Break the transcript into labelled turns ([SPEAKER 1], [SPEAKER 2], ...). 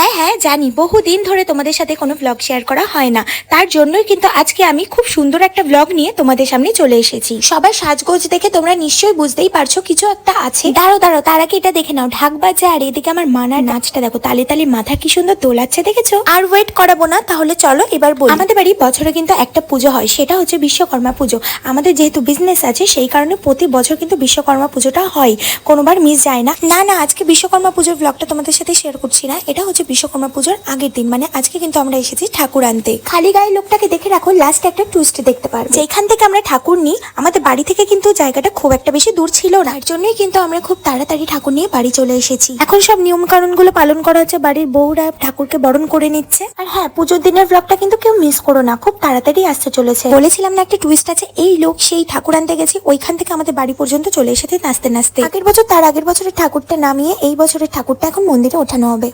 [SPEAKER 1] হ্যাঁ হ্যাঁ জানি, বহুদিন ধরে তোমাদের সাথে কোনো ব্লগ শেয়ার করা হয় না, তার জন্যই কিন্তু আজকে আমি খুব সুন্দর একটা ব্লগ নিয়ে তোমাদের সামনে চলে এসেছি। সবার সাজগোজ দেখে তোমরা নিশ্চয়ই বুঝতেই পারছো কিছু একটা আছে। দাঁড়ো দাঁড়ো, তার আগে এটা দেখে নাও, ঢাক বাজে আর এদিকে আমার মানার নাচটা দেখো, তালে তালে মাথা কি সুন্দর দোলাচ্ছে দেখেছো। আর ওয়েট করাবো না, তাহলে চলো এবার বলি। আমাদের বাড়ি বছরে কিন্তু একটা পুজো হয়, সেটা হচ্ছে বিশ্বকর্মা পুজো। আমাদের যেহেতু বিজনেস আছে সেই কারণে প্রতি বছর কিন্তু বিশ্বকর্মা পুজোটা হয়, কোনোবার মিস যায় না। না না, আজকে বিশ্বকর্মা পুজোর ব্লগটা তোমাদের সাথে শেয়ার করছি না, এটা হচ্ছে বিশ্বকর্মা পুজোর আগের দিন, মানে আজকে কিন্তু আমরা এসেছি ঠাকুর আনতে। খালি গায়ে লোকটাকে দেখে রাখো, লাস্ট একটা টুইস্ট দেখতে পারবে। যেখান থেকে আমরা ঠাকুর নিই, আমাদের বাড়ি থেকে কিন্তু জায়গাটা খুব একটা বেশি দূর ছিল না, তার জন্যই কিন্তু আমরা খুব তাড়াতাড়ি ঠাকুর নিয়ে বাড়ি চলে এসেছি। এখন সব নিয়ম কানুন গুলো পালন করা হচ্ছে, বাড়ির বউরা ঠাকুরকে বরণ করে নিচ্ছে। আর হ্যাঁ, পুজোর দিনের ব্লগটা কিন্তু কেউ মিস করো না, খুব তাড়াতাড়ি আসতে চলেছে। বলেছিলাম না একটা টুইস্ট আছে, এই লোক সেই ঠাকুর আনতে গেছে, ওইখান থেকে আমাদের বাড়ি পর্যন্ত চলে এসেছে নাচতে নাচতে। আগের বছর তার আগের বছরের ঠাকুরটা নামিয়ে এই বছরের ঠাকুরটা এখন মন্দিরে ওঠানো হবে।